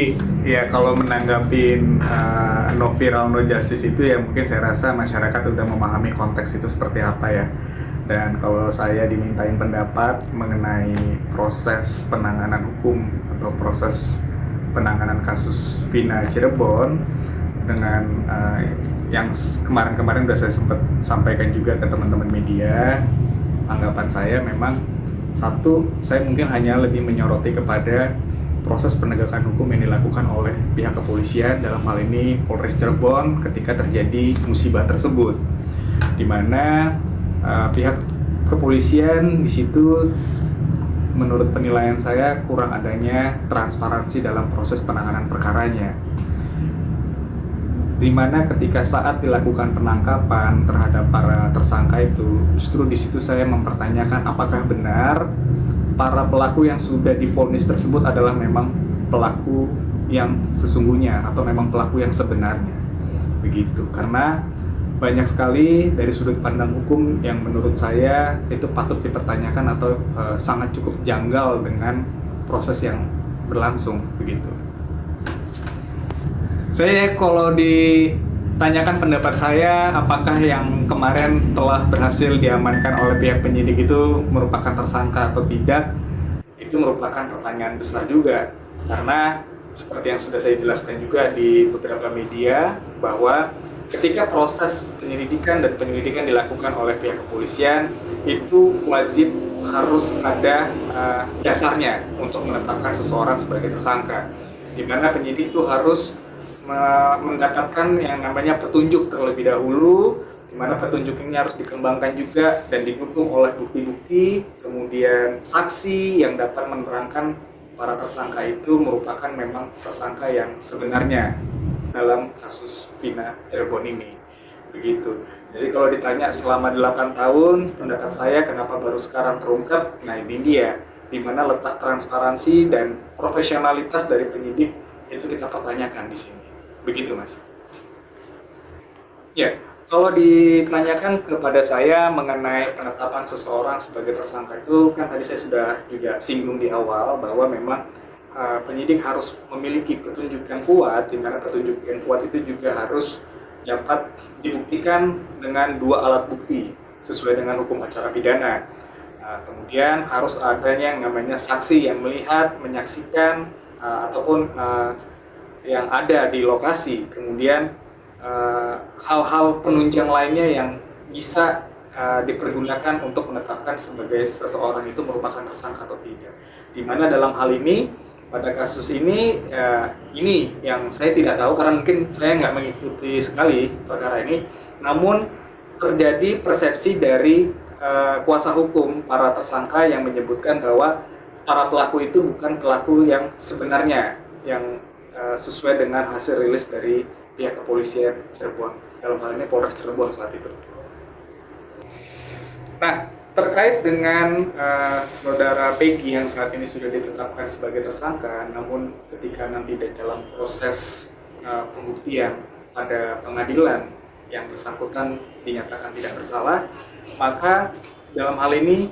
Jadi ya kalau menanggapin no viral no justice itu ya mungkin saya rasa masyarakat udah memahami konteks itu seperti apa ya. Dan kalau saya dimintain pendapat mengenai proses penanganan hukum atau proses penanganan kasus Vina Cirebon dengan yang kemarin-kemarin udah saya sempat sampaikan juga ke teman-teman media, tanggapan saya memang satu, saya mungkin hanya lebih menyoroti kepada proses penegakan hukum yang dilakukan oleh pihak kepolisian, dalam hal ini Polres Cirebon ketika terjadi musibah tersebut, di mana pihak kepolisian di situ menurut penilaian saya kurang adanya transparansi dalam proses penanganan perkaranya, di mana ketika saat dilakukan penangkapan terhadap para tersangka itu, justru di situ saya mempertanyakan apakah benar para pelaku yang sudah divonis tersebut adalah memang pelaku yang sesungguhnya atau memang pelaku yang sebenarnya, begitu. Karena banyak sekali dari sudut pandang hukum yang menurut saya itu patut dipertanyakan atau sangat cukup janggal dengan proses yang berlangsung, begitu. Saya kalau ditanyakan pendapat saya apakah yang kemarin telah berhasil diamankan oleh pihak penyidik itu merupakan tersangka atau tidak, itu merupakan pertanyaan besar juga, karena seperti yang sudah saya jelaskan juga di beberapa media bahwa ketika proses penyelidikan dan penyelidikan dilakukan oleh pihak kepolisian itu wajib harus ada dasarnya untuk menetapkan seseorang sebagai tersangka, di mana penyidik itu harus mendapatkan yang namanya petunjuk terlebih dahulu, di mana petunjuk ini harus dikembangkan juga dan didukung oleh bukti-bukti, kemudian saksi yang dapat menerangkan para tersangka itu merupakan memang tersangka yang sebenarnya dalam kasus Vina Cirebon ini, begitu. Jadi kalau ditanya selama 8 tahun pendapat saya kenapa baru sekarang terungkap, nah ini dia di mana letak transparansi dan profesionalitas dari penyidik itu kita pertanyakan di sini. Begitu, Mas. Ya, kalau ditanyakan kepada saya mengenai penetapan seseorang sebagai tersangka itu kan tadi saya sudah juga singgung di awal bahwa memang penyidik harus memiliki petunjuk yang kuat, di mana petunjuk yang kuat itu juga harus dapat dibuktikan dengan 2 alat bukti sesuai dengan hukum acara pidana. Kemudian harus adanya yang namanya saksi yang melihat, menyaksikan ataupun yang ada di lokasi, kemudian hal-hal penunjang lainnya yang bisa dipergunakan untuk menetapkan sebagai seseorang itu merupakan tersangka atau tidak. Dimana dalam hal ini, pada kasus ini, ini yang saya tidak tahu karena mungkin saya nggak mengikuti sekali perkara ini, namun terjadi persepsi dari kuasa hukum para tersangka yang menyebutkan bahwa para pelaku itu bukan pelaku yang sebenarnya, yang sesuai dengan hasil rilis dari pihak kepolisian Cirebon, dalam hal ini Polres Cirebon saat itu. Nah, terkait dengan saudara Peggy yang saat ini sudah ditetapkan sebagai tersangka, namun ketika nanti dalam proses pembuktian pada pengadilan yang bersangkutan dinyatakan tidak bersalah, maka dalam hal ini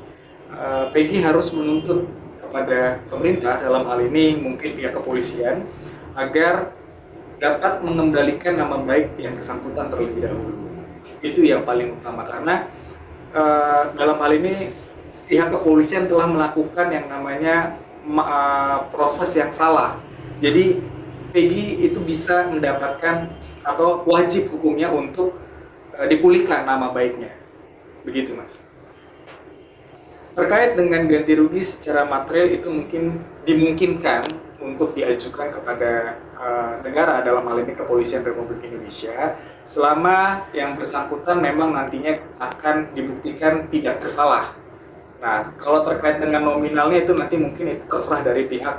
Peggy harus menuntut kepada pemerintah, dalam hal ini mungkin pihak kepolisian, agar dapat mengembalikan nama baik yang bersangkutan terlebih dahulu. Itu yang paling utama, karena dalam hal ini pihak kepolisian telah melakukan yang namanya proses yang salah. Jadi Peggy itu bisa mendapatkan atau wajib hukumnya untuk dipulihkan nama baiknya. Begitu, Mas. Terkait dengan ganti rugi secara material itu mungkin dimungkinkan untuk diajukan kepada negara, dalam hal ini Kepolisian Republik Indonesia, selama yang bersangkutan memang nantinya akan dibuktikan tidak bersalah. Nah, kalau terkait dengan nominalnya itu nanti mungkin itu terserah dari pihak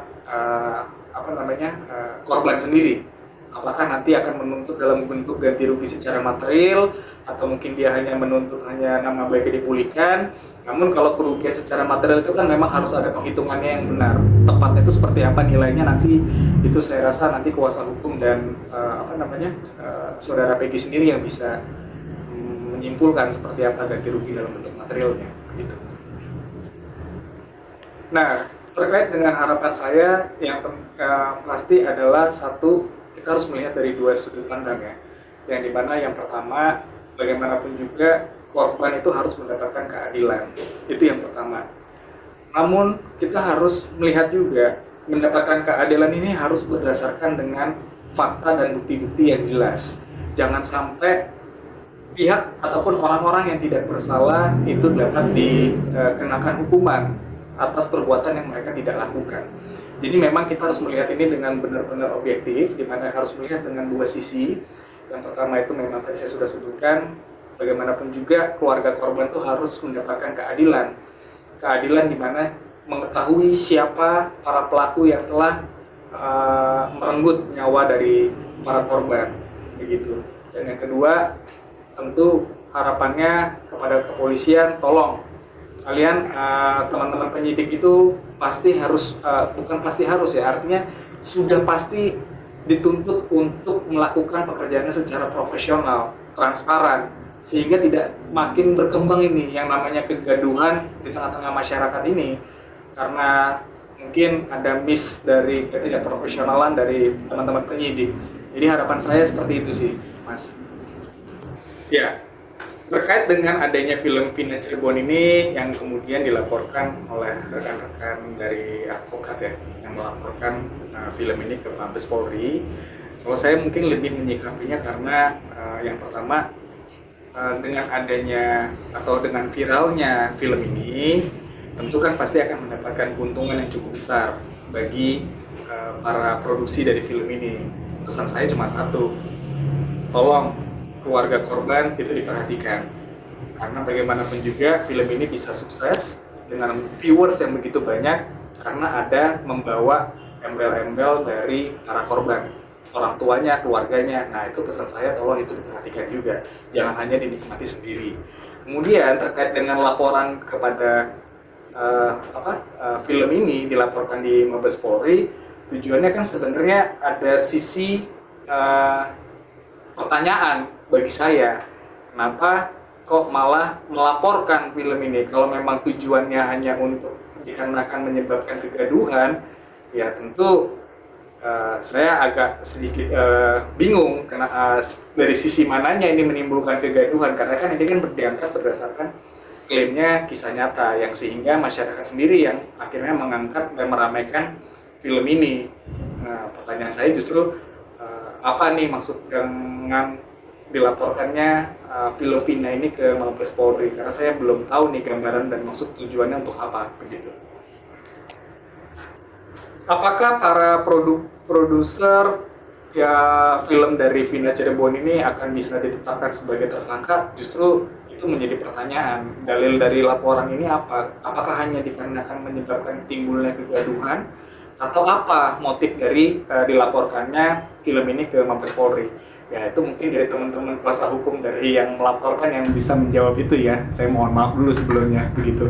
korban sendiri. Apakah nanti akan menuntut dalam bentuk ganti rugi secara material, atau mungkin dia hanya menuntut hanya nama baiknya dipulihkan. Namun kalau kerugian secara material itu kan memang harus ada penghitungannya yang benar. Tepatnya itu seperti apa nilainya nanti, itu saya rasa nanti kuasa hukum dan saudara Peggy sendiri yang bisa menyimpulkan seperti apa ganti rugi dalam bentuk materialnya, gitu. Nah, Terkait dengan harapan saya yang pasti adalah satu, kita harus melihat dari dua sudut pandang ya. Yang dimana yang pertama, bagaimanapun juga korban itu harus mendapatkan keadilan. Itu yang pertama. Namun kita harus melihat juga mendapatkan keadilan ini harus berdasarkan dengan fakta dan bukti-bukti yang jelas. Jangan sampai pihak ataupun orang-orang yang tidak bersalah itu dapat dikenakan hukuman atas perbuatan yang mereka tidak lakukan. Jadi memang kita harus melihat ini dengan benar-benar objektif, di mana harus melihat dengan dua sisi. Yang pertama itu memang tadi saya sudah sebutkan, bagaimanapun juga keluarga korban itu harus mendapatkan keadilan. Keadilan di mana mengetahui siapa para pelaku yang telah merenggut nyawa dari para korban, begitu. Dan yang kedua, tentu harapannya kepada kepolisian, tolong kalian teman-teman penyidik itu pasti harus, bukan pasti harus ya, artinya sudah pasti dituntut untuk melakukan pekerjaannya secara profesional, transparan, sehingga tidak makin berkembang ini yang namanya kegaduhan di tengah-tengah masyarakat ini, karena mungkin ada miss dari ketidakprofesionalan dari teman-teman penyidik. Jadi harapan saya seperti itu sih, Mas. Ya, terkait dengan adanya film Vina Cirebon ini yang kemudian dilaporkan oleh rekan-rekan dari advokat ya, yang melaporkan film ini ke Mabes Polri. Kalau saya mungkin lebih menyikapinya karena yang pertama, dengan adanya atau dengan viralnya film ini, tentu kan pasti akan mendapatkan keuntungan yang cukup besar bagi para produksi dari film ini. Pesan saya cuma satu, tolong keluarga korban itu diperhatikan, karena bagaimanapun juga film ini bisa sukses dengan viewers yang begitu banyak karena ada membawa embel-embel dari para korban, orang tuanya, keluarganya. Nah, itu pesan saya, tolong itu diperhatikan juga, jangan hanya dinikmati sendiri. Kemudian terkait dengan laporan kepada film ini dilaporkan di Mabes Polri, tujuannya kan sebenarnya ada sisi pertanyaan bagi saya, kenapa kok malah melaporkan film ini? Kalau memang tujuannya hanya untuk dikarenakan menyebabkan kegaduhan, ya tentu saya agak sedikit bingung karena dari sisi mananya ini menimbulkan kegaduhan, karena kan ini kan diangkat berdasarkan klaimnya kisah nyata, yang sehingga masyarakat sendiri yang akhirnya mengangkat dan meramaikan film ini. Nah, pertanyaan saya justru apa nih maksud dengan dilaporkannya film Vina ini ke Mabes Polri, karena saya belum tahu nih gambaran dan maksud tujuannya untuk apa, begitu. Apakah para produser ya film dari Vina Cirebon ini akan bisa ditetapkan sebagai tersangka? Justru itu menjadi pertanyaan. Dalil dari laporan ini apa? Apakah hanya dikarenakan menyebabkan timbulnya kegaduhan, atau apa motif dari dilaporkannya film ini ke Mabes Polri? Ya, itu mungkin dari teman-teman kuasa hukum dari yang melaporkan yang bisa menjawab itu ya. Saya mohon maaf dulu sebelumnya, begitu.